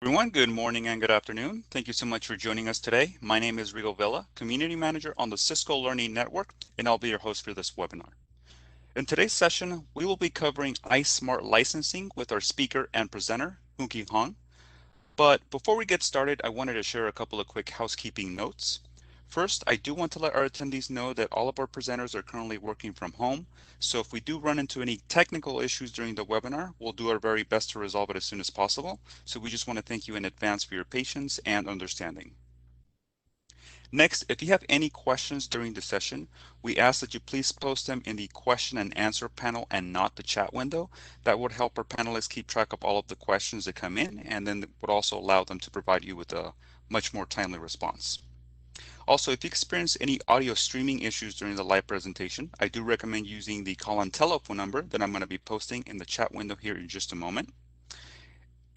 Everyone, good morning and good afternoon. Thank you so much for joining us today. My name is Rigo Villa, Community Manager on the Cisco Learning Network, and I'll be your host for this webinar. In today's session, we will be covering ISE Smart Licensing with our speaker and presenter, Hoon-Ki Hong. But before we get started, I wanted to share a couple of quick housekeeping notes. First, I do want to let our attendees know that all of our presenters are currently working from home. So if we do run into any technical issues during the webinar, we'll do our very best to resolve it as soon as possible. So we just want to thank you in advance for your patience and understanding. Next, if you have any questions during the session, we ask that you please post them in the question and answer panel and not the chat window. That would help our panelists keep track of all of the questions that come in, and then would also allow them to provide you with a much more timely response. Also, if you experience any audio streaming issues during the live presentation, I do recommend using the call-in telephone number that I'm going to be posting in the chat window here in just a moment.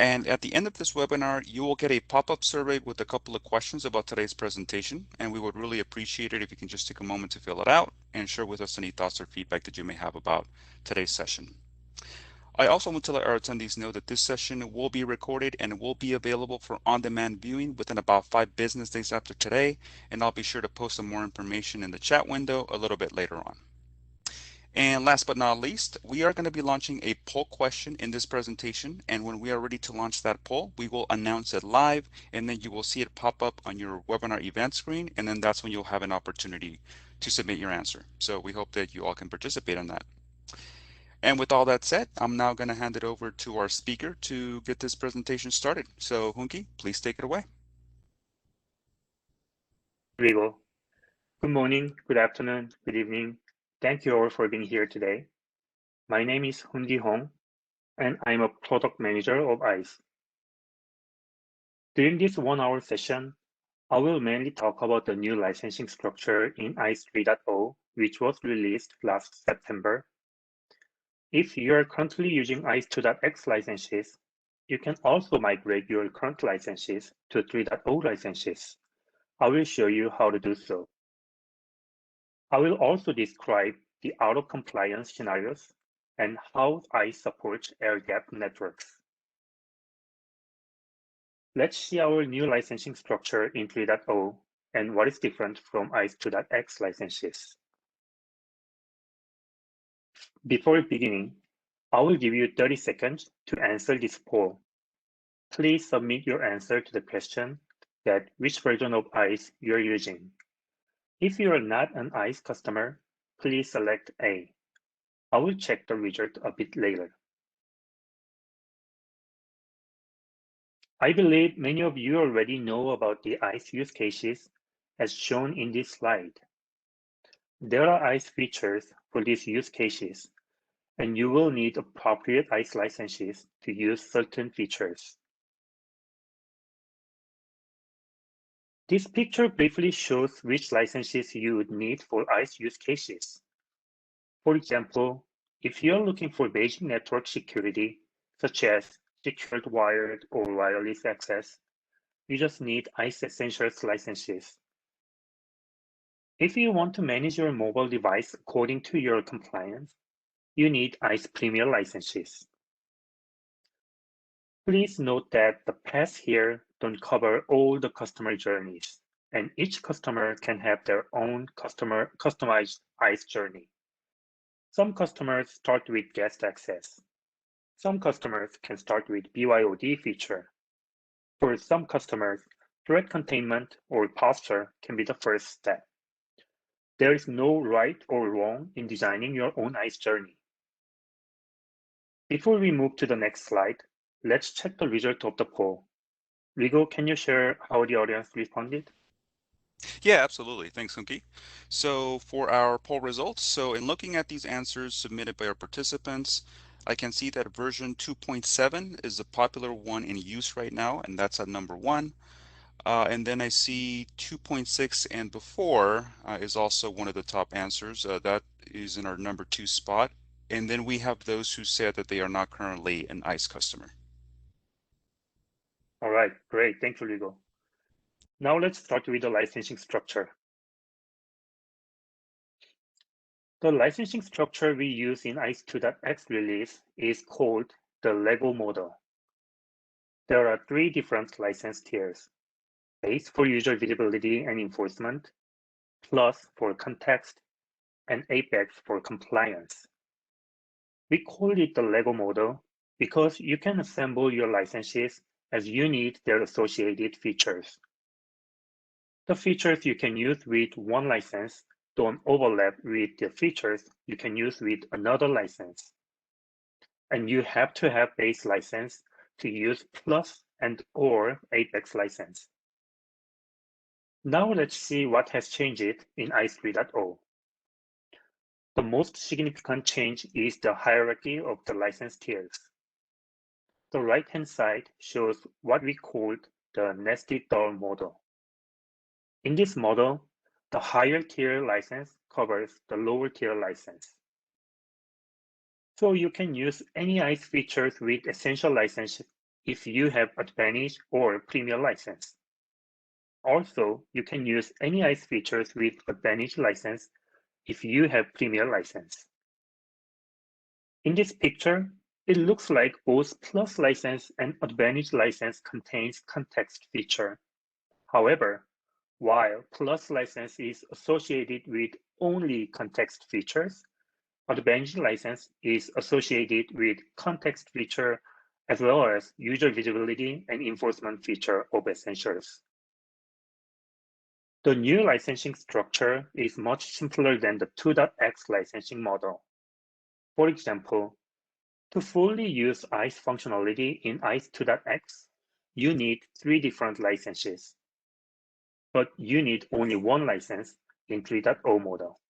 And at the end of this webinar, you will get a pop-up survey with a couple of questions about today's presentation, and we would really appreciate it if you can just take a moment to fill it out and share with us any thoughts or feedback that you may have about today's session. I also want to let our attendees know that this session will be recorded and will be available for on-demand viewing within about 5 business days after today, and I'll be sure to post some more information in the chat window a little bit later on. And last but not least, we are going to be launching a poll question in this presentation, and when we are ready to launch that poll, we will announce it live, and then you will see it pop up on your webinar event screen, and then that's when you'll have an opportunity to submit your answer. So we hope that you all can participate in that. And with all that said, I'm now going to hand it over to our speaker to get this presentation started. So Hoon-Ki, please take it away. Rigo. Good morning, good afternoon, good evening. Thank you all for being here today. My name is Hoon-Ki Hong, and I'm a product manager of ISE. During this 1-hour session, I will mainly talk about the new licensing structure in ISE 3.0, which was released last September. If you are currently using ISE 2.x licenses, you can also migrate your current licenses to 3.0 licenses. I will show you how to do so. I will also describe the out-of-compliance scenarios and how ISE supports air-gapped networks. Let's see our new licensing structure in 3.0 and what is different from ISE 2.x licenses. Before beginning, I will give you 30 seconds to answer this poll. Please submit your answer to the question that which version of ISE you're using. If you are not an ISE customer, please select A. I will check the result a bit later. I believe many of you already know about the ISE use cases as shown in this slide. There are ISE features for these use cases, and you will need appropriate ISE licenses to use certain features. This picture briefly shows which licenses you would need for ISE use cases. For example, if you're looking for basic network security, such as secured wired or wireless access, you just need ISE Essentials licenses. If you want to manage your mobile device according to your compliance, you need ISE Premier licenses. Please note that the paths here don't cover all the customer journeys, and each customer can have their own customized ISE journey. Some customers start with guest access. Some customers can start with BYOD feature. For some customers, threat containment or posture can be the first step. There is no right or wrong in designing your own ISE journey. Before we move to the next slide, let's check the result of the poll. Rigo, can you share how the audience responded? Yeah, absolutely. Thanks, Hoon-Ki. So for our poll results, so in looking at these answers submitted by our participants, I can see that version 2.7 is the popular one in use right now, and that's at number 1. And then I see 2.6 and before is also one of the top answers. That is in our number 2 spot. And then we have those who said that they are not currently an ISE customer. All right, great. Thank you, Rigo. Now let's start with the licensing structure. The licensing structure we use in ISE 2.x release is called the Lego model. There are three different license tiers: Base for user visibility and enforcement, Plus for context, and Apex for compliance. We call it the Lego model because you can assemble your licenses as you need their associated features. The features you can use with one license don't overlap with the features you can use with another license. And you have to have base license to use Plus and or Apex license. Now let's see what has changed in ISE 3.0. The most significant change is the hierarchy of the license tiers. The right-hand side shows what we called the nested door model. In this model, the higher tier license covers the lower tier license. So you can use any ISE features with essential license if you have Advantage or Premier license. Also, you can use any ISE features with Advantage license if you have Premier license. In this picture, it looks like both Plus license and Advantage license contains context feature. However, while Plus license is associated with only context features, Advantage license is associated with context feature as well as user visibility and enforcement feature of essentials. The new licensing structure is much simpler than the 2.x licensing model. For example, to fully use ISE functionality in ISE 2.x, you need 3 different licenses, but you need only one license in 3.0 model.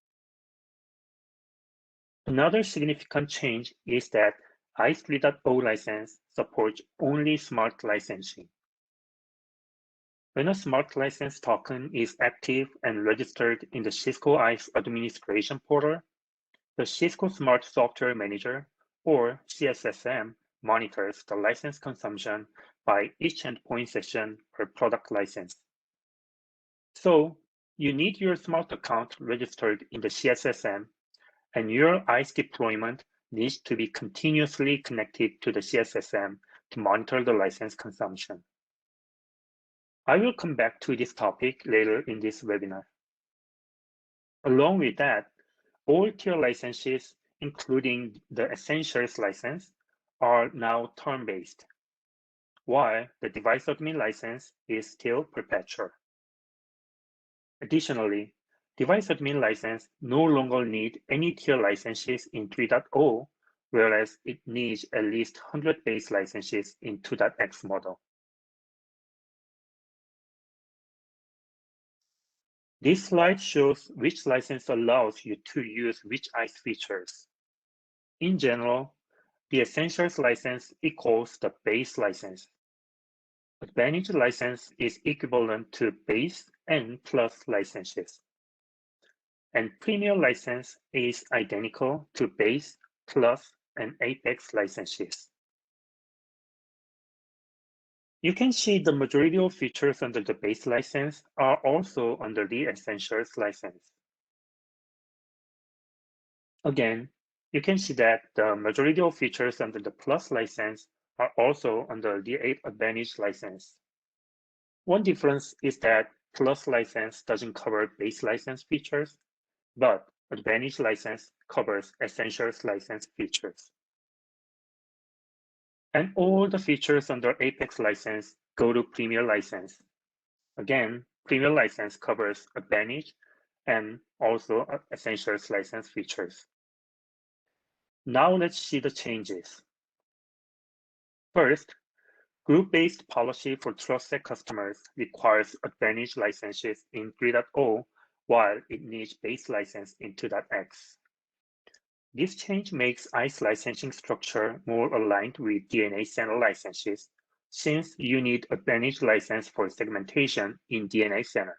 Another significant change is that ISE 3.0 license supports only smart licensing. When a smart license token is active and registered in the Cisco ISE administration portal, the Cisco Smart Software Manager, or CSSM, monitors the license consumption by each endpoint session per product license. So you need your smart account registered in the CSSM, and your ISE deployment needs to be continuously connected to the CSSM to monitor the license consumption. I will come back to this topic later in this webinar. Along with that, all tier licenses, including the Essentials license, are now term-based, while the device admin license is still perpetual. Additionally, device admin license no longer need any tier licenses in 3.0, whereas it needs at least 100 base licenses in 2.x model. This slide shows which license allows you to use which ISE features. In general, the Essentials license equals the base license. Advantage license is equivalent to base and plus licenses. And Premier license is identical to base, plus, and Apex licenses. You can see the majority of features under the base license are also under the Essentials license. Again, you can see that the majority of features under the Plus license are also under the Advantage license. One difference is that Plus license doesn't cover base license features, but Advantage license covers Essentials license features. And all the features under Apex license go to Premier license. Again, Premier license covers Advantage and also Essentials license features. Now let's see the changes. First, group-based policy for trusted customers requires Advantage licenses in 3.0, while it needs base license in 2.x. This change makes ISE licensing structure more aligned with DNA Center licenses, since you need Advantage license for segmentation in DNA Center.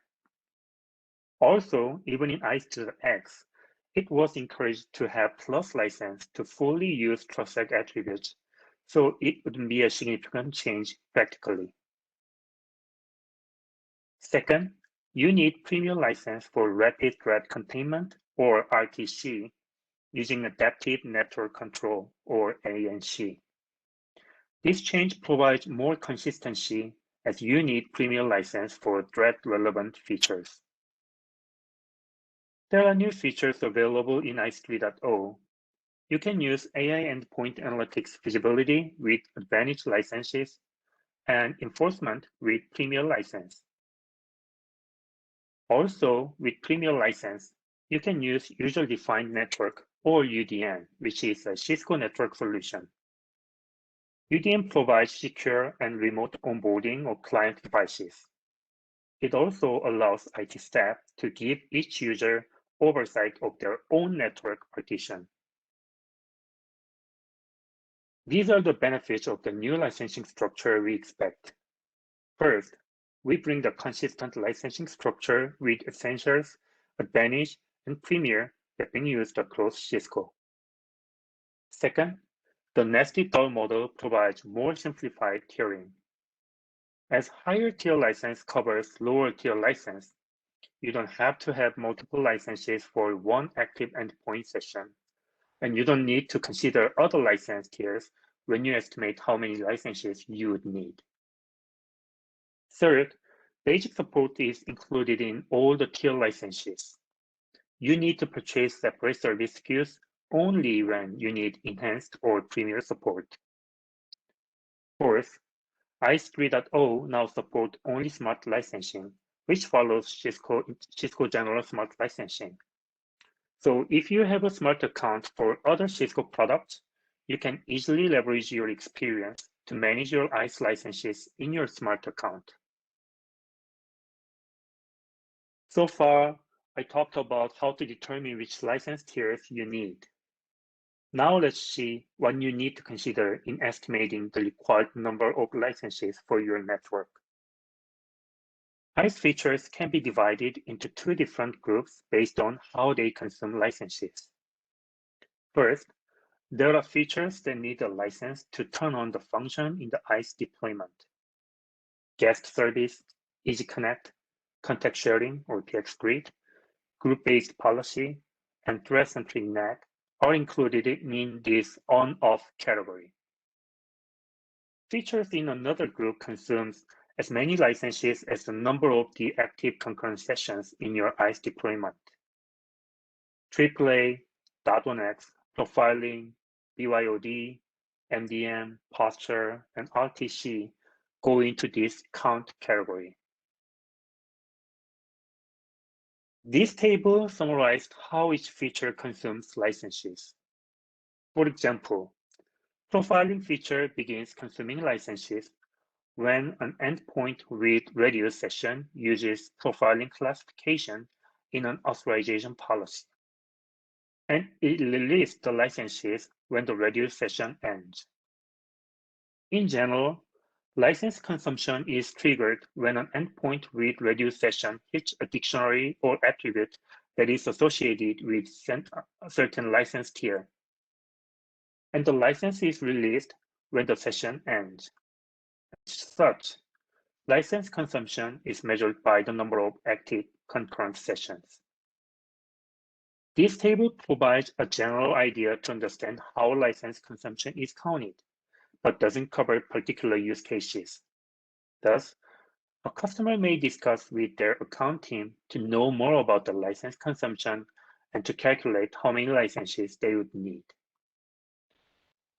Also, even in ISE 2.x, it was encouraged to have Plus license to fully use trusted attributes, so it wouldn't be a significant change practically. Second, you need premium license for rapid threat containment, or RTC, using adaptive network control, or ANC. This change provides more consistency as you need premium license for threat-relevant features. There are new features available in ISE 3.0. You can use AI endpoint analytics visibility with advantage licenses and enforcement with premium license. Also, with premium license, you can use user-defined network or UDN, which is a Cisco network solution. UDN provides secure and remote onboarding of client devices. It also allows IT staff to give each user oversight of their own network partition. These are the benefits of the new licensing structure we expect. First, we bring the consistent licensing structure with Essentials, Advantage, and Premier that being used across Cisco. Second, the nested DAO model provides more simplified tiering. As higher tier license covers lower tier license, you don't have to have multiple licenses for one active endpoint session, and you don't need to consider other license tiers when you estimate how many licenses you would need. Third, basic support is included in all the tier licenses. You need to purchase separate service SKUs only when you need enhanced or premier support. Fourth, ISE 3.0 now supports only smart licensing, which follows Cisco General Smart Licensing. So if you have a smart account for other Cisco products, you can easily leverage your experience to manage your ISE licenses in your smart account. So far, I talked about how to determine which license tiers you need. Now let's see what you need to consider in estimating the required number of licenses for your network. ISE features can be divided into two different groups based on how they consume licenses. First, there are features that need a license to turn on the function in the ISE deployment. Guest service, Easy Connect, contact sharing or PX Grid, group-based policy, and threat-centric NAC are included in this on-off category. Features in another group consumes as many licenses as the number of the active concurrent sessions in your ISE deployment. AAA, .1x, profiling, BYOD, MDM, posture, and RTC go into this count category. This table summarized how each feature consumes licenses. For example, profiling feature begins consuming licenses when an endpoint with radio session uses profiling classification in an authorization policy, and it releases the licenses when the radio session ends. In general, license consumption is triggered when an endpoint with radio session hits a dictionary or attribute that is associated with a certain license tier, and the license is released when the session ends. As such, license consumption is measured by the number of active concurrent sessions. This table provides a general idea to understand how license consumption is counted, but doesn't cover particular use cases. Thus, a customer may discuss with their account team to know more about the license consumption and to calculate how many licenses they would need.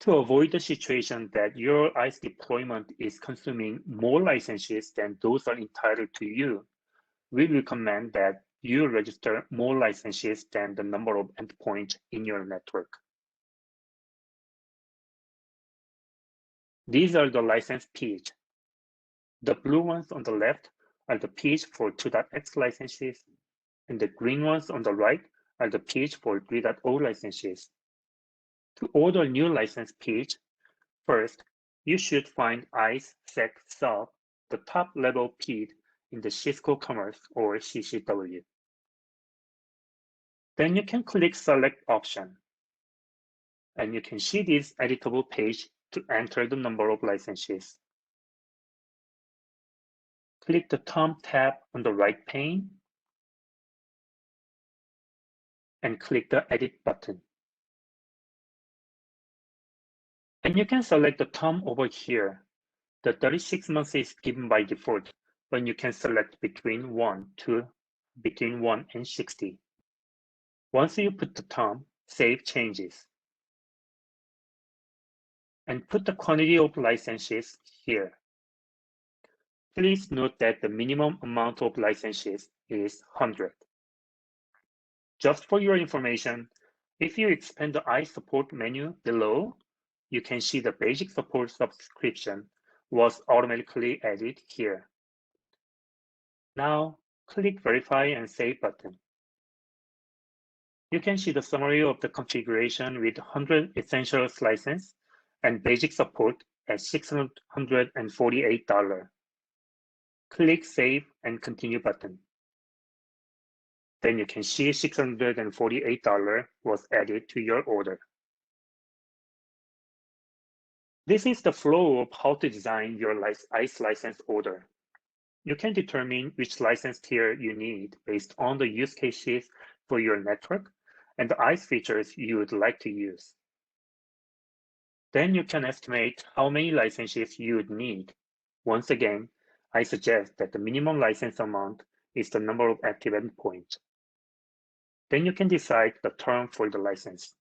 To avoid the situation that your ISE deployment is consuming more licenses than those are entitled to you, we recommend that you register more licenses than the number of endpoints in your network. These are the license PIDs. The blue ones on the left are the PIDs for 2.x licenses, and the green ones on the right are the PIDs for 3.0 licenses. To order new license PIDs, first, you should find ISE Sec Sub, the top level PID in the Cisco Commerce or CCW. Then you can click Select option, and you can see this editable page to enter the number of licenses. Click the Thumb tab on the right pane and click the Edit button. Then you can select the term over here. The 36 months is given by default, but you can select between 1 and 60. Once you put the term, save changes. And put the quantity of licenses here. Please note that the minimum amount of licenses is 100. Just for your information, if you expand the ISE support menu below, you can see the basic support subscription was automatically added here. Now, click Verify and Save button. You can see the summary of the configuration with 100 Essentials license and basic support at $648. Click Save and Continue button. Then you can see $648 was added to your order. This is the flow of how to design your ISE license order. You can determine which license tier you need based on the use cases for your network and the ISE features you would like to use. Then you can estimate how many licenses you would need. Once again, I suggest that the minimum license amount is the number of active endpoints. Then you can decide the term for the license.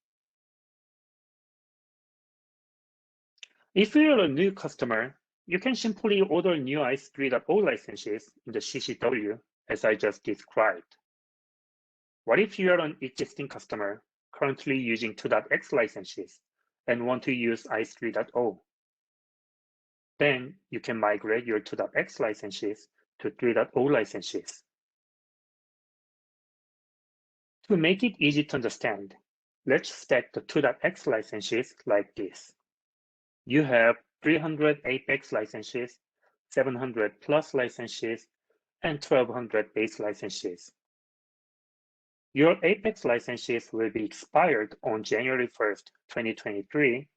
If you're a new customer, you can simply order new ISE 3.0 licenses in the CCW as I just described. What if you're an existing customer currently using 2.x licenses and want to use ISE 3.0? Then you can migrate your 2.x licenses to 3.0 licenses. To make it easy to understand, let's stack the 2.x licenses like this. You have 300 Apex licenses, 700 Plus licenses, and 1200 base licenses. Your Apex licenses will be expired on January 1st, 2023.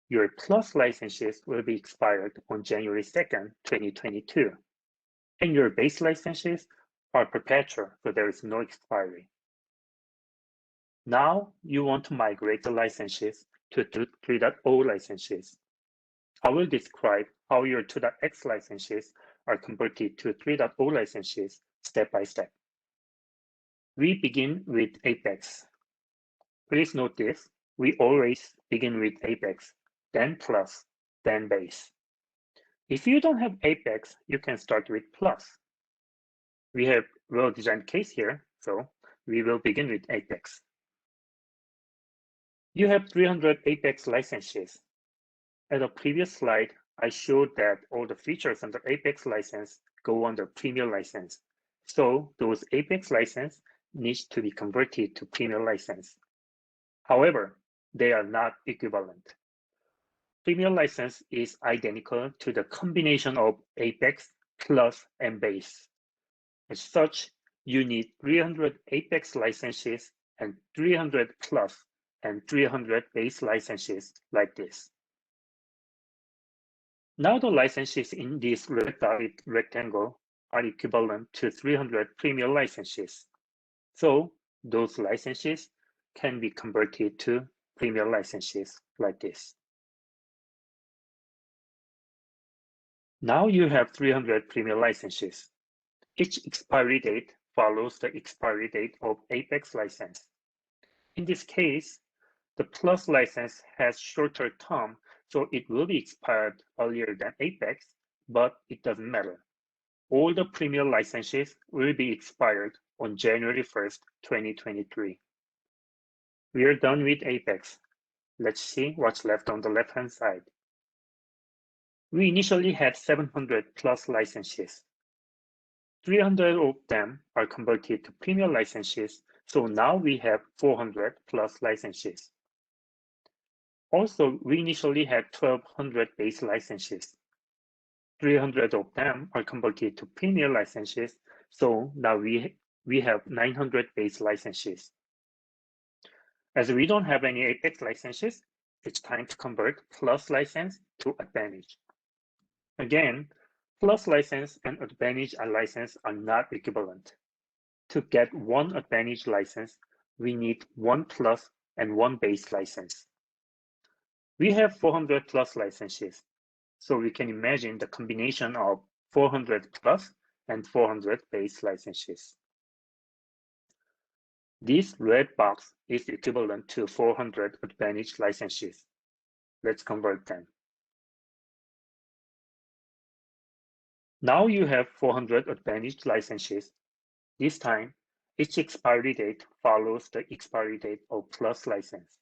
Your Plus licenses will be expired on January 2nd, 2022. And your base licenses are perpetual, so there is no expiry. Now you want to migrate the licenses to 3.0 licenses. I will describe how your 2.x licenses are converted to 3.0 licenses step by step. We begin with Apex. Please note this, we always begin with Apex, then Plus, then Base. If you don't have Apex, you can start with Plus. We have a well-designed case here, so we will begin with Apex. You have 300 Apex licenses. At a previous slide, I showed that all the features under Apex license go under Premier license. So those Apex license needs to be converted to Premier license. However, they are not equivalent. Premier license is identical to the combination of Apex, Plus, and Base. As such, you need 300 Apex licenses and 300 Plus and 300 Base licenses like this. Now the licenses in this red dotted rectangle are equivalent to 300 Premier licenses. So those licenses can be converted to Premier licenses like this. Now you have 300 Premier licenses. Each expiry date follows the expiry date of Apex license. In this case, the Plus license has shorter term, so it will be expired earlier than Apex, but it doesn't matter. All the Premier licenses will be expired on January 1st, 2023. We are done with Apex. Let's see what's left on the left-hand side. We initially had 700 Plus licenses. 300 of them are converted to Premier licenses, so now we have 400 Plus licenses. Also, we initially had 1,200 base licenses. 300 of them are converted to Premier licenses, so now we have 900 base licenses. As we don't have any Apex licenses, it's time to convert Plus license to Advantage. Again, Plus license and Advantage license are not equivalent. To get one Advantage license, we need one Plus and one Base license. We have 400 plus licenses, so we can imagine the combination of 400 plus and 400 base licenses. This red box is equivalent to 400 advantage licenses. Let's convert them. Now you have 400 advantage licenses. This time, each expiry date follows the expiry date of plus license.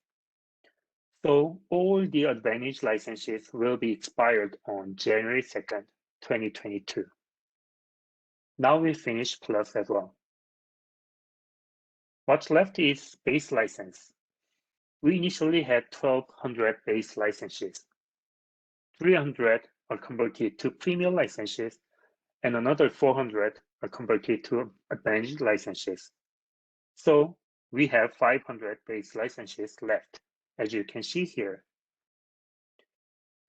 So all the advantage licenses will be expired on January 2nd, 2022. Now we finish plus as well. What's left is base license. We initially had 1,200 base licenses. 300 are converted to premium licenses, and another 400 are converted to advantage licenses. So we have 500 base licenses left, as you can see here.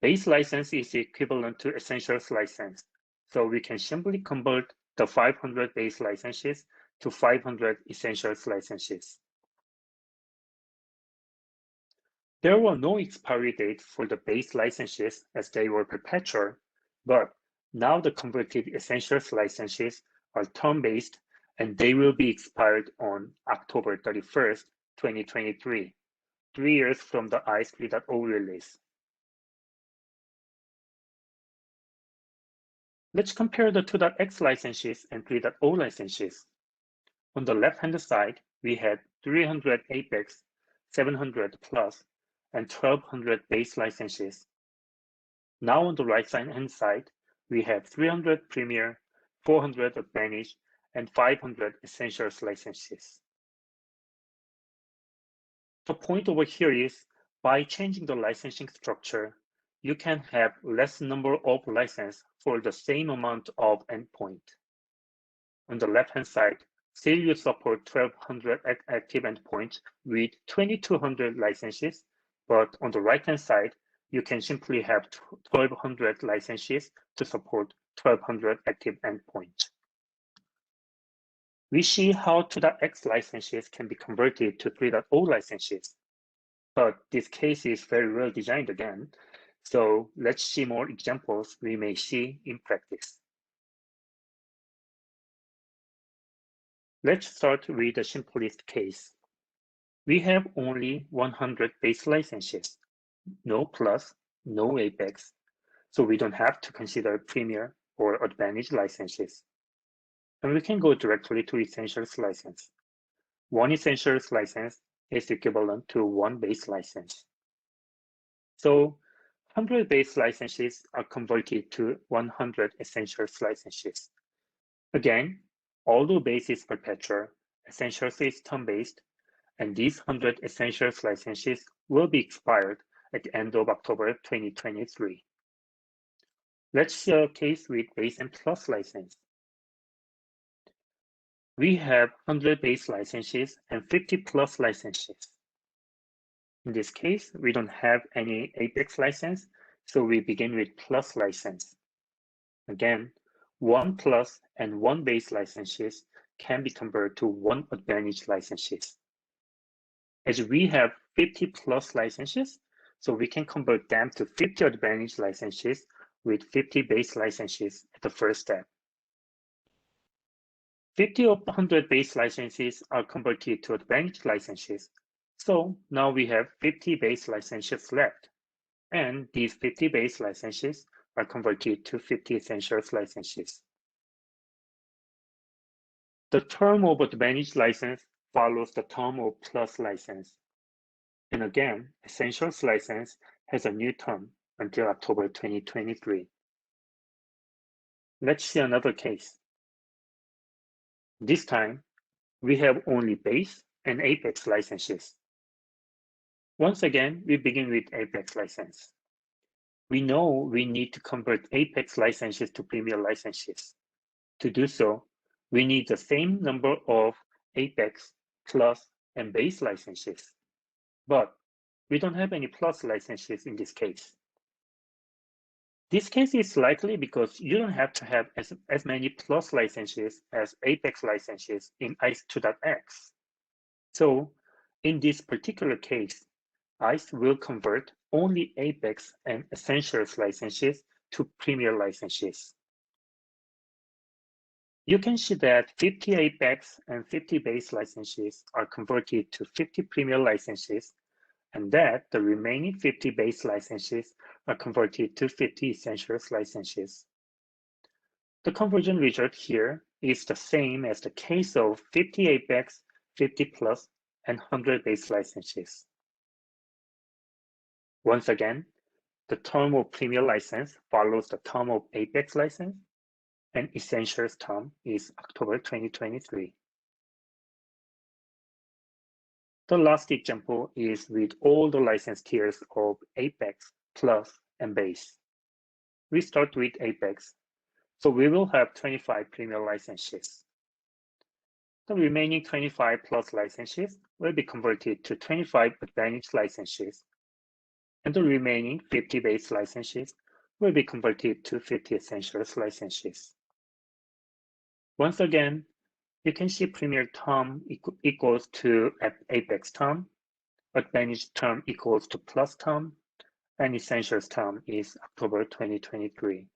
Base license is equivalent to Essentials license, so we can simply convert the 500 base licenses to 500 Essentials licenses. There were no expiry dates for the base licenses as they were perpetual, but now the converted Essentials licenses are term-based and they will be expired on October 31st, 2023, 3 years from the ISE 3.0 release. Let's compare the 2.x licenses and 3.0 licenses. On the left-hand side, we had 300 Apex, 700 Plus, and 1,200 base licenses. Now on the right-hand side, we have 300 Premier, 400 Advantage, and 500 Essentials licenses. The point over here is, by changing the licensing structure, you can have less number of licenses for the same amount of endpoint. On the left-hand side, say you support 1,200 active endpoints with 2,200 licenses, but on the right-hand side, you can simply have 1,200 licenses to support 1,200 active endpoints. We see how 2.x licenses can be converted to 3.0 licenses, but this case is very well designed again, so let's see more examples we may see in practice. Let's start with the simplest case. We have only 100 base licenses, no Plus, no Apex, so we don't have to consider Premier or Advantage licenses. And we can go directly to Essentials license. One Essentials license is equivalent to one base license. So 100 base licenses are converted to 100 Essentials licenses. Again, although base is perpetual, Essentials is term-based, and these 100 Essentials licenses will be expired at the end of October 2023. Let's see a case with base and plus license. We have 100 base licenses and 50 plus licenses. In this case, we don't have any Apex license, so we begin with plus license. Again, one plus and one base licenses can be converted to one advantage licenses. As we have 50 plus licenses, so we can convert them to 50 advantage licenses with 50 base licenses at the first step. 50 of the 100 base licenses are converted to advantage licenses, so now we have 50 base licenses left, and these 50 base licenses are converted to 50 Essentials licenses. The term of advantage license follows the term of plus license. And again, Essentials license has a new term until October 2023. Let's see another case. This time, we have only base and Apex licenses. Once again, we begin with Apex license. We know we need to convert Apex licenses to Premier licenses. To do so, we need the same number of Apex, Plus, and Base licenses. But we don't have any Plus licenses in this case. This case is likely because you don't have to have as many Plus licenses as Apex licenses in ISE 2.x. So in this particular case, ISE will convert only Apex and Essentials licenses to Premier licenses. You can see that 50 Apex and 50 base licenses are converted to 50 Premier licenses, and that the remaining 50 base licenses are converted to 50 Essentials licenses. The conversion result here is the same as the case of 50 Apex, 50 Plus, and 100 base licenses. Once again, the term of Premier license follows the term of Apex license, and Essentials term is October 2023. The last example is with all the license tiers of Apex, Plus, and Base. We start with Apex, so we will have 25 Premier licenses. The remaining 25 Plus licenses will be converted to 25 Advantage licenses, and the remaining 50 Base licenses will be converted to 50 Essentials licenses. Once again, you can see Premier term equals to Apex term, Advantage term equals to Plus term, and Essentials term is October 2023.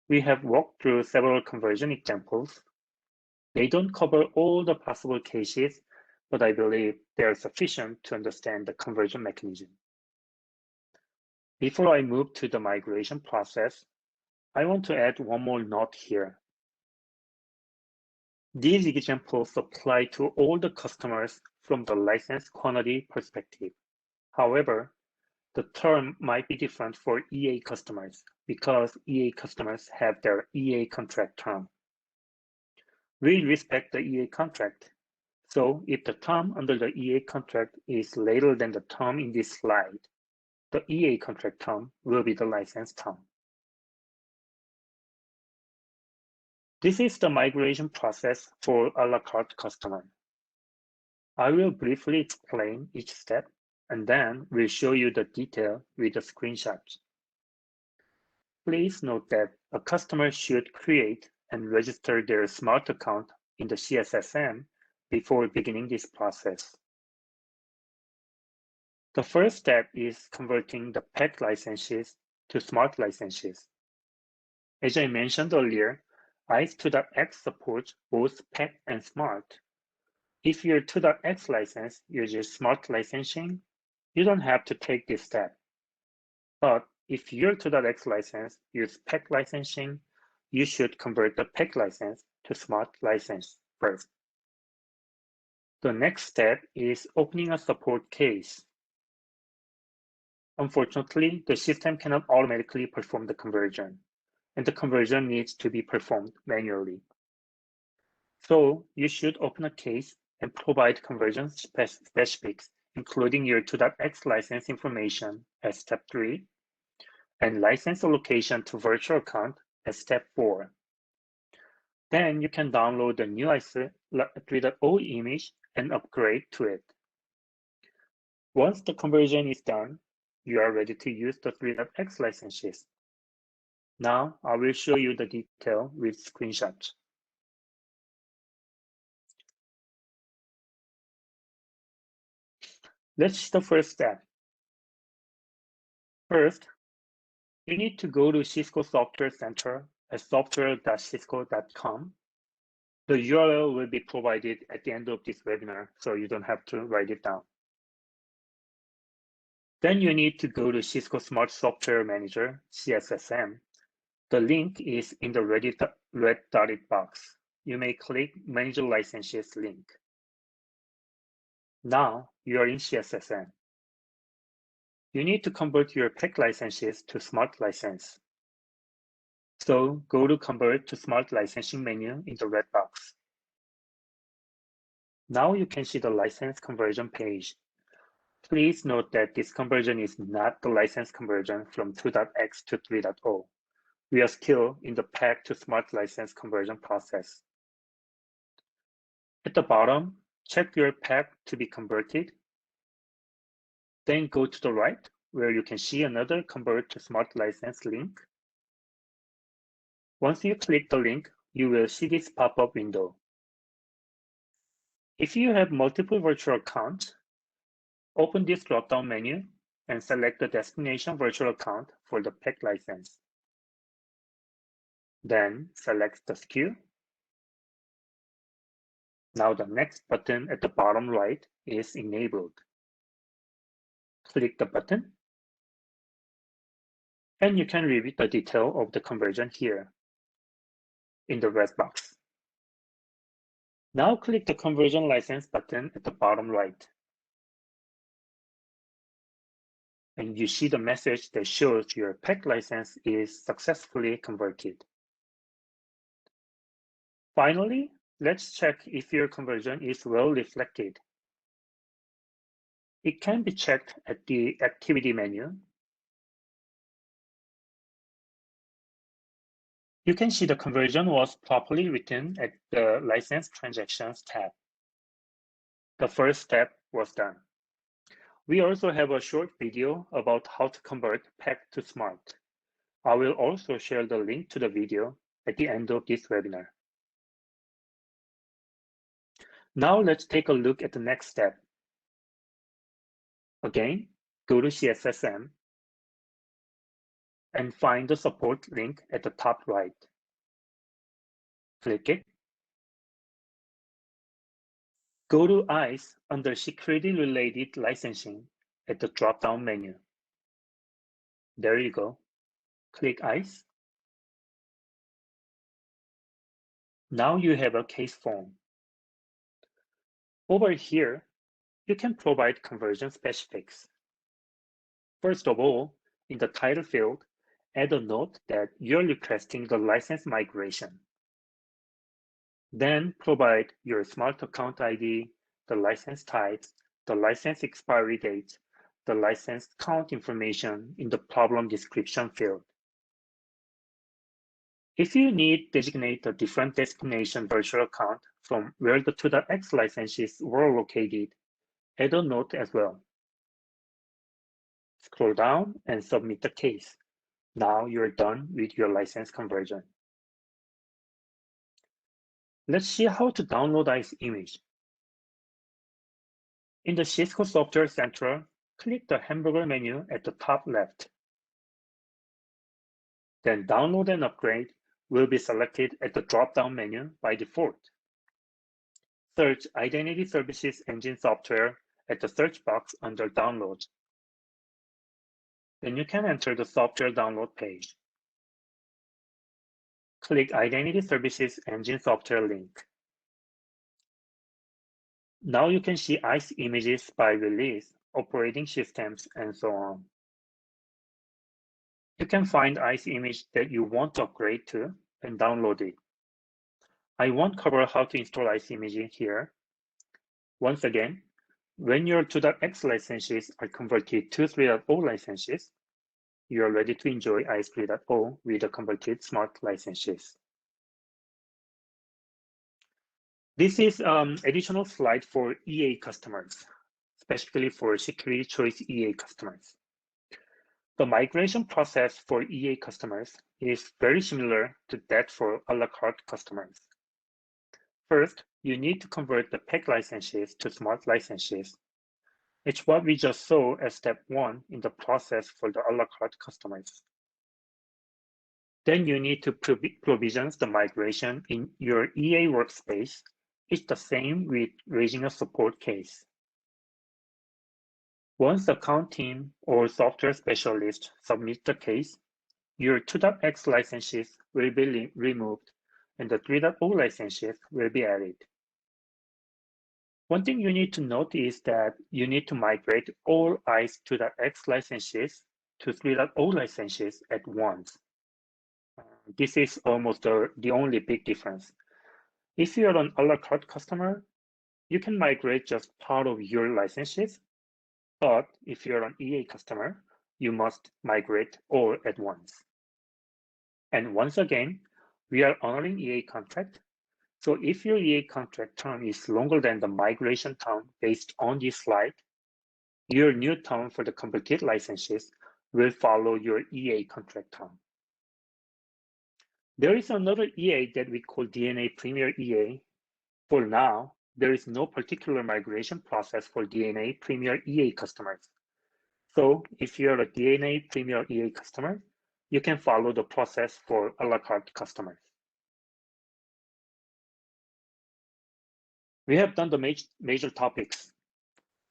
We have walked through several conversion examples. They don't cover all the possible cases, but I believe they are sufficient to understand the conversion mechanism. Before I move to the migration process, I want to add one more note here. These examples apply to all the customers from the license quantity perspective. However, the term might be different for EA customers because EA customers have their EA contract term. We respect the EA contract, so if the term under the EA contract is later than the term in this slide, the EA contract term will be the license term. This is the migration process for a la carte customer. I will briefly explain each step, and then we'll show you the detail with the screenshots. Please note that a customer should create and register their Smart account in the CSSM before beginning this process. The first step is converting the PAC licenses to Smart licenses. As I mentioned earlier, ISE 2.x supports both PAC and Smart. If your 2.x license uses Smart licensing, you don't have to take this step. But if your 2.x license uses PAC licensing, you should convert the PAC license to Smart license first. The next step is opening a support case. Unfortunately, the system cannot automatically perform the conversion, and the conversion needs to be performed manually. So you should open a case and provide conversion specifics, including your 2.x license information as step 3, and license allocation to virtual account as step 4. Then you can download the new ISE 3.0 image and upgrade to it. Once the conversion is done, you are ready to use the 3.x licenses. Now I will show you the detail with screenshots. Let's see the first step. First, you need to go to Cisco Software Center at software.cisco.com. The URL will be provided at the end of this webinar, so you don't have to write it down. Then you need to go to Cisco Smart Software Manager, CSSM. The link is in the red dotted box. You may click Manage Licenses link. Now you are in CSSM. You need to convert your PAC licenses to Smart license. So go to Convert to Smart Licensing menu in the red box. Now you can see the license conversion page. Please note that this conversion is not the license conversion from 2.x to 3.0. We are still in the PAC to Smart license conversion process. At the bottom, check your PAC to be converted. Then go to the right, where you can see another Convert to Smart license link. Once you click the link, you will see this pop-up window. If you have multiple virtual accounts, Open this drop-down menu and select the destination virtual account for the PAC license. Then select the SKU. Now the next button at the bottom right is enabled. Click the button, and you can review the detail of the conversion here in the red box. Now click the conversion license button at the bottom right. And you see the message that shows your PAC license is successfully converted. Finally, let's check if your conversion is well reflected. It can be checked at the activity menu. You can see the conversion was properly written at the License Transactions tab. The first step was done. We also have a short video about how to convert PAC to Smart. I will also share the link to the video at the end of this webinar. Now let's take a look at the next step. Again, go to CSSM and find the support link at the top right. Click it. Go to ISE under Security-Related Licensing at the drop-down menu. There you go. Click ISE. Now you have a case form. Over here, you can provide conversion specifics. First of all, in the title field, add a note that you're requesting the license migration. Then provide your Smart Account ID, the license types, the license expiry date, the license count information in the problem description field. If you need designate a different destination virtual account from where the 2.x licenses were located, add a note as well. Scroll down and submit the case. Now you're done with your license conversion. Let's see how to download ISE image. In the Cisco Software Central, click the hamburger menu at the top left. Then Download and Upgrade will be selected at the drop-down menu by default. Search Identity Services Engine Software at the search box under Download. Then you can enter the software download page. Click Identity Services Engine Software link. Now you can see ISE images by release, operating systems, and so on. You can find ISE image that you want to upgrade to and download it. I won't cover how to install ISE imaging here. Once again, when your 2.x licenses are converted to 3.0 licenses, you are ready to enjoy ISE 3.0 with the converted smart licenses. This is additional slide for EA customers, especially for Security Choice EA customers. The migration process for EA customers is very similar to that for a la carte customers. First, you need to convert the PAC licenses to smart licenses. It's what we just saw as step 1 in the process for the a la carte customers. Then you need to provision the migration in your EA workspace. It's the same with raising a support case. Once the account team or software specialist submits the case, your 2.x licenses will be removed and the 3.0 licenses will be added. One thing you need to note is that you need to migrate all ISE 2.x licenses to 3.0 licenses at once. This is almost the only big difference. If you're an a la carte customer, you can migrate just part of your licenses, but if you're an EA customer, you must migrate all at once. And once again, we are honoring EA contract. So if your EA contract term is longer than the migration term based on this slide, your new term for the converted licenses will follow your EA contract term. There is another EA that we call DNA Premier EA. For now, there is no particular migration process for DNA Premier EA customers. So if you're a DNA Premier EA customer, you can follow the process for a la carte customers. We have done the major topics.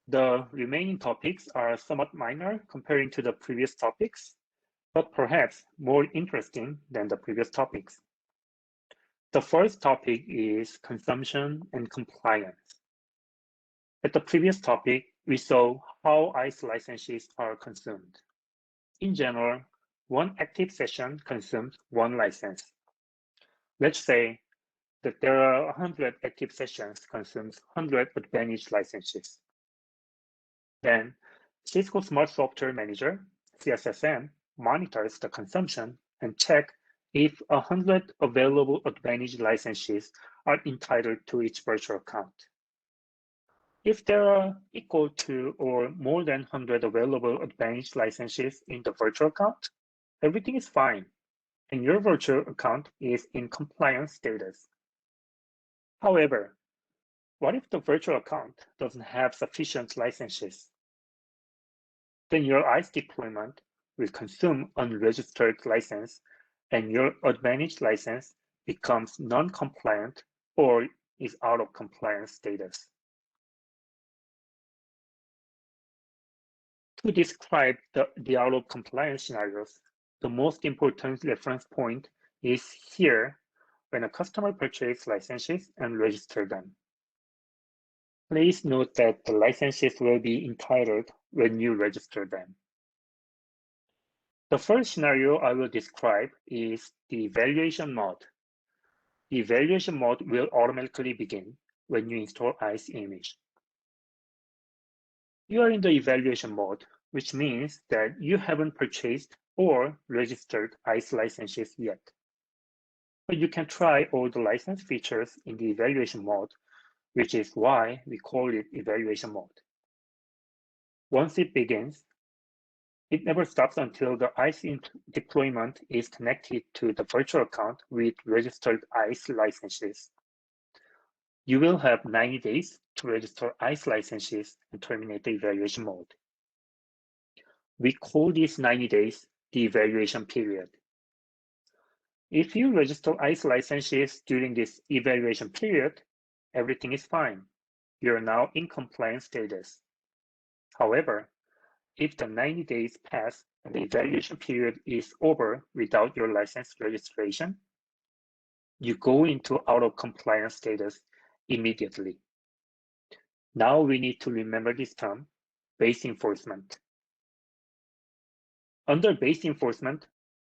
The remaining topics are somewhat minor comparing to the previous topics, but perhaps more interesting than the previous topics. The first topic is consumption and compliance. At the previous topic, we saw how ISE licenses are consumed. In general, one active session consumes one license. Let's say that there are 100 active sessions consumes 100 Advantage licenses. Then Cisco Smart Software Manager, CSSM, monitors the consumption and check if 100 available Advantage licenses are entitled to each virtual account. If there are equal to or more than 100 available Advantage licenses in the virtual account, everything is fine, and your virtual account is in compliance status. However, what if the virtual account doesn't have sufficient licenses? Then your ISE deployment will consume unregistered license, and your Advantage license becomes non-compliant or is out of compliance status. To describe the out of compliance scenarios, the most important reference point is here when a customer purchases licenses and registers them. Please note that the licenses will be entitled when you register them. The first scenario I will describe is the evaluation mode. The evaluation mode will automatically begin when you install ISE image. You are in the evaluation mode, which means that you haven't purchased or registered ISE licenses yet. But you can try all the license features in the evaluation mode, which is why we call it evaluation mode. Once it begins, it never stops until the ISE deployment is connected to the virtual account with registered ISE licenses. You will have 90 days to register ISE licenses and terminate the evaluation mode. We call these 90 days the evaluation period. If you register ISE licenses during this evaluation period, everything is fine. You are now in compliance status. However, if the 90 days pass and the evaluation period is over without your license registration, you go into out of compliance status immediately. Now we need to remember this term, base enforcement. Under base enforcement,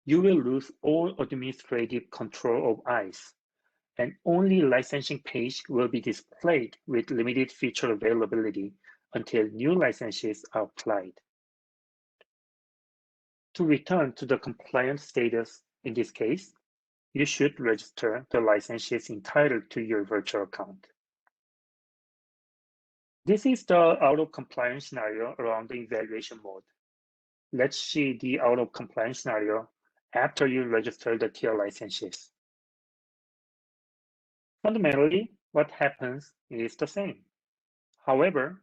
you will lose all administrative control of ISE, and only licensing page will be displayed with limited feature availability until new licenses are applied. To return to the compliance status in this case, you should register the licenses entitled to your virtual account. This is the out of compliance scenario around the evaluation mode. Let's see the out of compliance scenario after you register the tier licenses. Fundamentally, what happens is the same. However,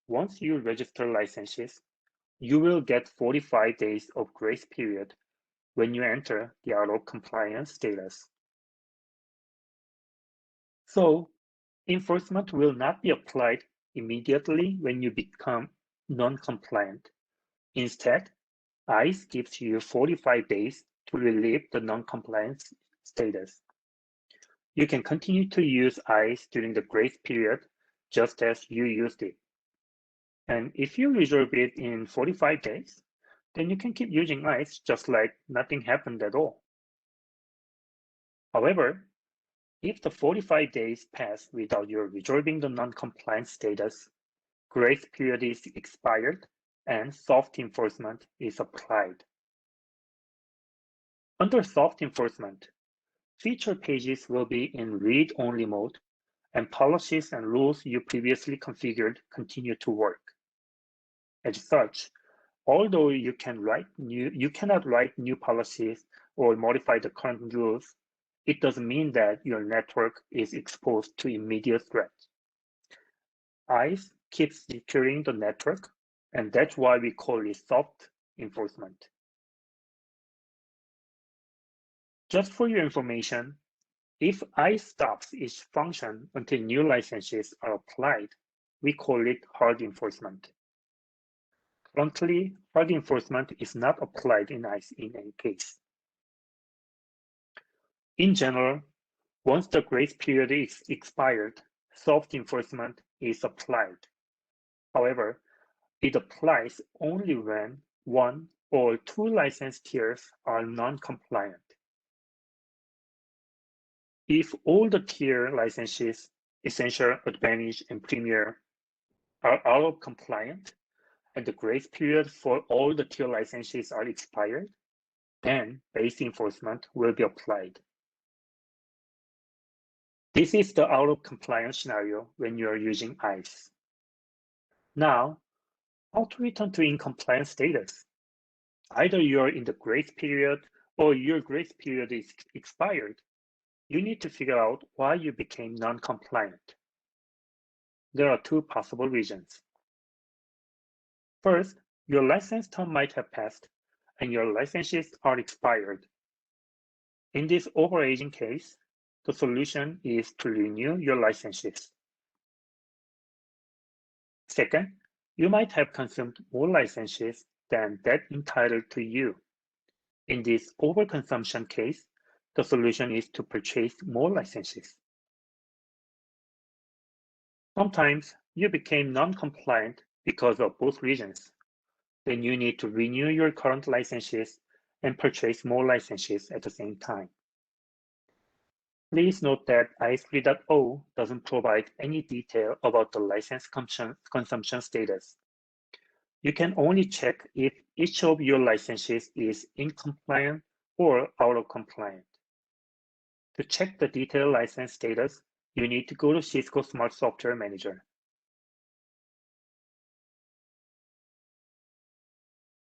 once you register licenses, you will get 45 days of grace period when you enter the out of compliance status. So, enforcement will not be applied immediately when you become non-compliant. Instead, ISE gives you 45 days to relieve the non-compliance status. You can continue to use ISE during the grace period just as you used it. And if you resolve it in 45 days, then you can keep using ISE just like nothing happened at all. However, if the 45 days pass without your resolving the non-compliance status, grace period is expired and soft enforcement is applied. Under soft enforcement, feature pages will be in read-only mode, and policies and rules you previously configured continue to work. As such, although you cannot write new policies or modify the current rules, it doesn't mean that your network is exposed to immediate threats. ISE keeps securing the network, and that's why we call it soft enforcement. Just for your information, if ISE stops its function until new licenses are applied, we call it hard enforcement. Currently, hard enforcement is not applied in ISE in any case. In general, once the grace period is expired, soft enforcement is applied. However, it applies only when one or two license tiers are non-compliant. If all the tier licenses, Essential, Advantage, and Premier, are out of compliant, and the grace period for all the tier licenses are expired, then base enforcement will be applied. This is the out of compliance scenario when you are using ISE. Now, how to return to in compliance status? Either you are in the grace period or your grace period is expired. You need to figure out why you became non-compliant. There are two possible reasons. First, your license term might have passed and your licenses are expired. In this overaging case, the solution is to renew your licenses. Second, you might have consumed more licenses than that entitled to you. In this overconsumption case, the solution is to purchase more licenses. Sometimes you became non-compliant because of both reasons. Then you need to renew your current licenses and purchase more licenses at the same time. Please note that ISE 3.0 doesn't provide any detail about the license consumption status. You can only check if each of your licenses is in compliant or out of compliant. To check the detailed license status, you need to go to Cisco Smart Software Manager.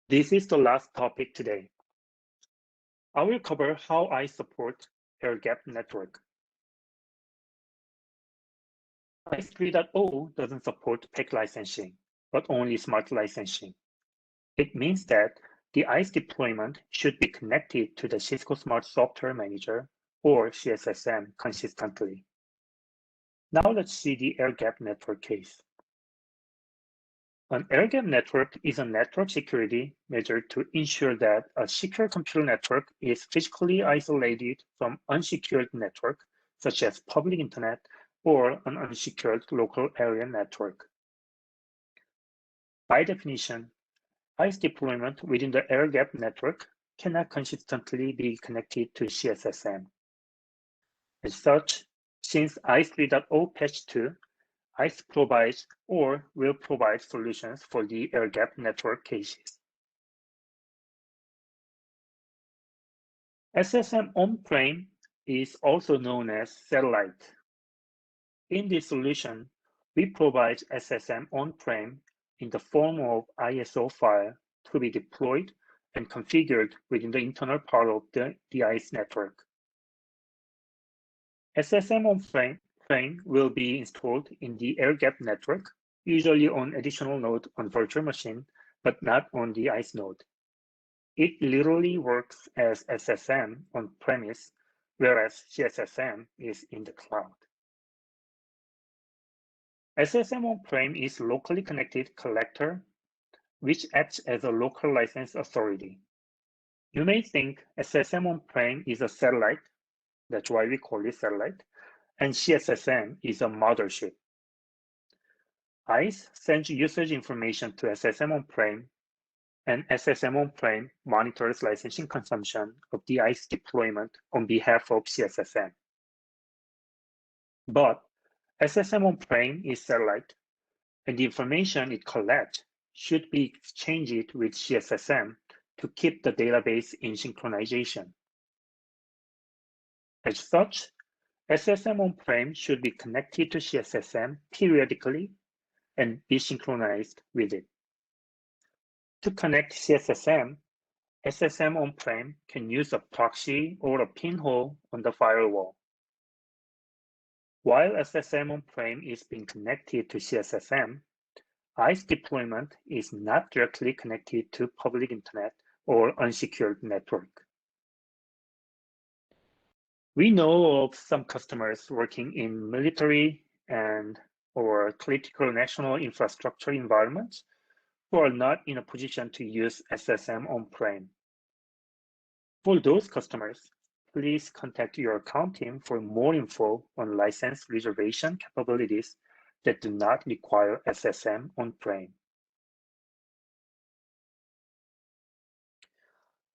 This is the last topic today. I will cover how I support air-gapped network. ISE 3.0 doesn't support PEC licensing, but only smart licensing. It means that the ISE deployment should be connected to the Cisco Smart Software Manager or CSSM consistently. Now let's see the air-gapped network case. An air-gapped network is a network security measure to ensure that a secure computer network is physically isolated from unsecured network, such as public internet or an unsecured local area network. By definition, ISE deployment within the air-gapped network cannot consistently be connected to CSSM. As such, since ISE 3.0 patch 2, ISE provides or will provide solutions for the air-gapped network cases. SSM on-prem is also known as satellite. In this solution, we provide SSM on-prem in the form of ISO file to be deployed and configured within the internal part of the ISE network. SSM on-prem will be installed in the air-gapped network, usually on additional node on virtual machine, but not on the ISE node. It literally works as SSM on-premise, whereas CSSM is in the cloud. SSM on-prem is locally connected collector, which acts as a local license authority. You may think SSM on-prem is a satellite, that's why we call it satellite, and CSSM is a mothership. ISE sends usage information to SSM on-prem, and SSM on-prem monitors licensing consumption of the ISE deployment on behalf of CSSM. But SSM on-prem is satellite, and the information it collects should be exchanged with CSSM to keep the database in synchronization. As such, SSM on-prem should be connected to CSSM periodically and be synchronized with it. To connect CSSM, SSM on-prem can use a proxy or a pinhole on the firewall. While SSM on-prem is being connected to CSFM, ISE deployment is not directly connected to public internet or unsecured network. We know of some customers working in military and or critical national infrastructure environments who are not in a position to use SSM on-prem. For those customers, please contact your account team for more info on license reservation capabilities that do not require SSM on-prem.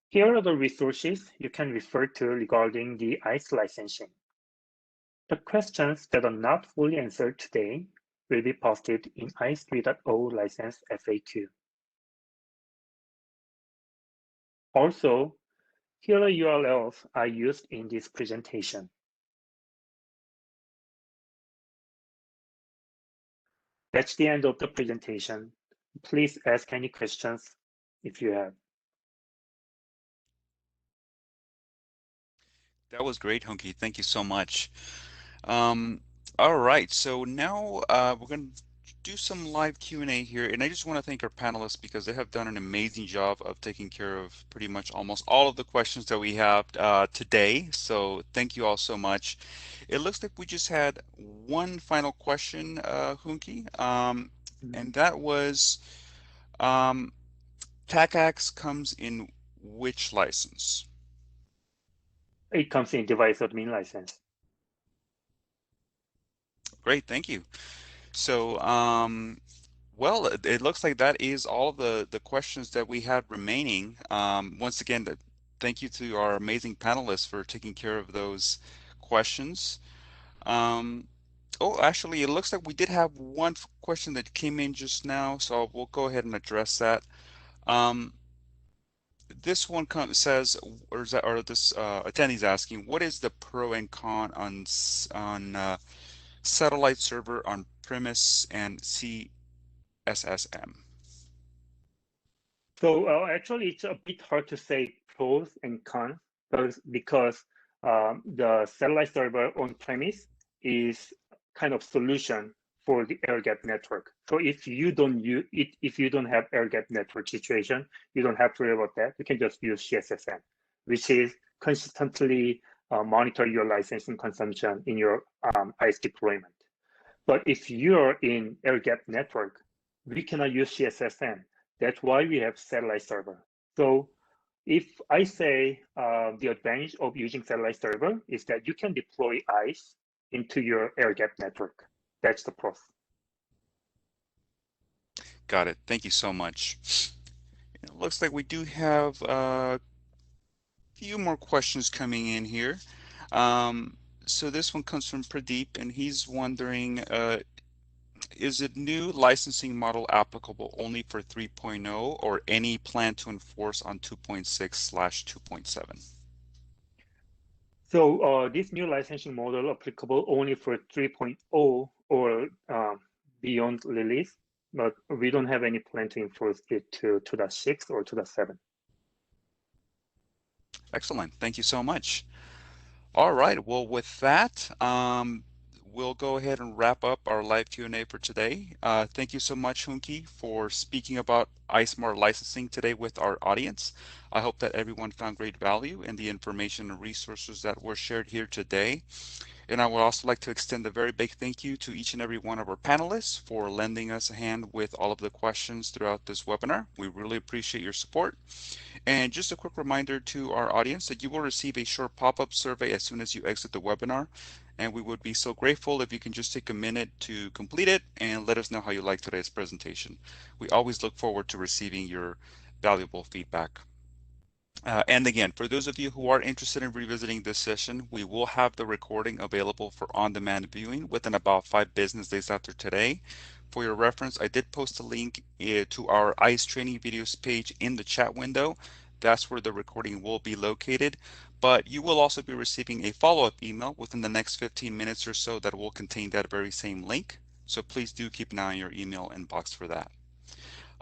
Here are the resources you can refer to regarding the ISE licensing. The questions that are not fully answered today will be posted in ISE 3.0 license FAQ. Also, here are URLs I used in this presentation. That's the end of the presentation. Please ask any questions if you have. That was great, Hunky. Thank you so much. Um, all right, so now we're going to do some live Q&A here, and I just want to thank our panelists because they have done an amazing job of taking care of pretty much almost all of the questions that we have today. So thank you all so much. It looks like we just had one final question, Hunky, and that was TACAX comes in which license? It comes in device admin license. Great, thank you. So, well, it looks like that is all of the questions that we had remaining. Once again, thank you to our amazing panelists for taking care of those questions. Um, oh, actually, it looks like we did have one question that came in just now, so we'll go ahead and address that. Um, this one says, or this attendee's asking, what is the pro and con on satellite server on premise and CSSM? So actually, it's a bit hard to say pros and cons because the satellite server on premise is kind of solution for the air gap network. So if you don't use it, if you don't have air gap network situation, you don't have to worry about that. You can just use CSSM, which is consistently monitor your licensing consumption in your ISE deployment. But if you're in air gap network, we cannot use CSSM. That's why we have satellite server. So if I say the advantage of using satellite server is that you can deploy ISE into your air gap network. That's the pros. Got it. Thank you so much. It looks like we do have a few more questions coming in here. So this one comes from Pradeep, and he's wondering, is it new licensing model applicable only for 3.0 or any plan to enforce on 2.6/2.7? So this new licensing model applicable only for 3.0 or beyond release, but we don't have any plan to enforce it to the 6 or to the 7. Excellent. Thank you so much. All right. Well, with that, we'll go ahead and wrap up our live Q&A for today. Thank you so much, Hunki, for speaking about ISE Smart Licensing today with our audience. I hope that everyone found great value in the information and resources that were shared here today. And I would also like to extend a very big thank you to each and every one of our panelists for lending us a hand with all of the questions throughout this webinar. We really appreciate your support. And just a quick reminder to our audience that you will receive a short pop-up survey as soon as you exit the webinar. And we would be so grateful if you can just take a minute to complete it and let us know how you like today's presentation. We always look forward to receiving your valuable feedback. And again, for those of you who are interested in revisiting this session, we will have the recording available for on-demand viewing within about 5 business days after today. For your reference, I did post a link to our ISE training videos page in the chat window. That's where the recording will be located. But you will also be receiving a follow-up email within the next 15 minutes or so that will contain that very same link. So please do keep an eye on your email inbox for that.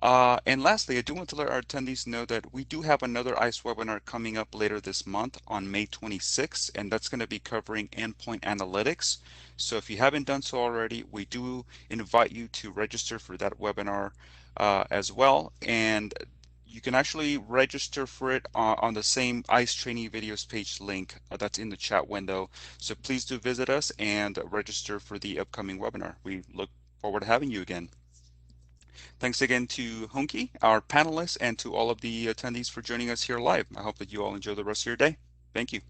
And lastly, I do want to let our attendees know that we do have another ICE webinar coming up later this month on May 26th, and that's going to be covering endpoint analytics. So if you haven't done so already, we do invite you to register for that webinar as well. And you can actually register for it on the same ICE training videos page link that's in the chat window. So please do visit us and register for the upcoming webinar. We look forward to having you again. Thanks again to Honki, our panelists, and to all of the attendees for joining us here live. I hope that you all enjoy the rest of your day. Thank you.